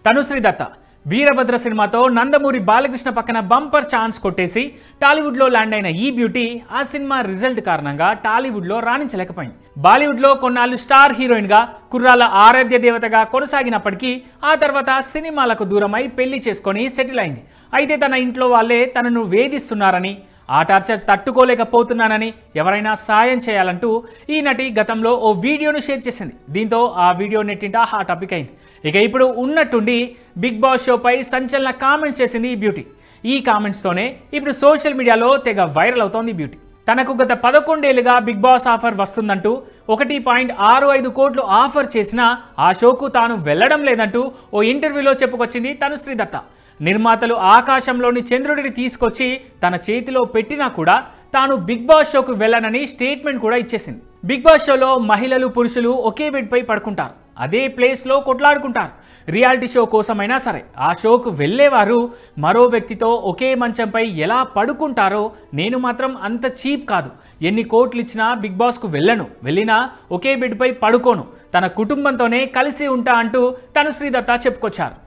తనుశ్రీ దత్త వీరభద్ర సినిమాతో నందమూరి బాలకృష్ణ పక్కన bumper chance కొట్టేసి టాలీవుడ్లో ల్యాండ్ అయిన ఈ బ్యూటీ ఆ సినిమా రిజల్ట్ కారణంగా టాలీవుడ్లో రాణించలేకపోయింది. బాలీవుడ్లో కొన్నాళ్ళు స్టార్ హీరోయిన్గా కుర్రాల ఆరాధ్య దేవతగా కొనసాగినప్పటికీ ఆ తర్వాత సినిమాలకు దూరమై పెళ్లి చేసుకొని సెటిల్ అయింది. అయితే తన ఇంట్లో వాళ్ళే తనను వేధిస్తున్నారని, ఆ టార్చర్ తట్టుకోలేకపోతున్నానని, ఎవరైనా సాయం చేయాలంటూ ఈ నటి గతంలో ఓ వీడియోను షేర్ చేసింది. దీంతో ఆ వీడియో నెట్టింట హాట్ టాపిక్ అయింది. ఇక ఇప్పుడు ఉన్నట్టుండి బిగ్ బాస్ షోపై సంచలన కామెంట్స్ చేసింది ఈ బ్యూటీ. ఈ కామెంట్స్తోనే ఇప్పుడు సోషల్ మీడియాలో తెగ వైరల్ అవుతోంది ఈ బ్యూటీ. తనకు గత 11 ఏళ్లుగా బిగ్ బాస్ ఆఫర్ వస్తుందంటూ 1.65 కోట్లు ఆఫర్ చేసినా ఆ షోకు తాను వెళ్లడం లేదంటూ ఓ ఇంటర్వ్యూలో చెప్పుకొచ్చింది తనుశ్రీ దత్త. నిర్మాతలు ఆకాశంలోని చంద్రుడిని తీసుకొచ్చి తన చేతిలో పెట్టినా కూడా తాను బిగ్ బాస్ షోకు వెళ్ళనని స్టేట్మెంట్ కూడా ఇచ్చేసింది. బిగ్ బాస్ షోలో మహిళలు పురుషులు ఒకే బెడ్పై పడుకుంటారు, అదే ప్లేస్లో కొట్లాడుకుంటారు. రియాలిటీ షో కోసమైనా సరే ఆ షోకు వెళ్ళేవారు మరో వ్యక్తితో ఒకే మంచంపై ఎలా పడుకుంటారో నేను మాత్రం అంత చీప్ కాదు. ఎన్ని కోట్లు ఇచ్చినా బిగ్ బాస్కు వెళ్ళను, వెళ్ళినా ఒకే బెడ్పై పడుకోను, తన కుటుంబంతోనే కలిసి ఉంటా అంటూ తనుశ్రీ దత్త చెప్పుకొచ్చారు.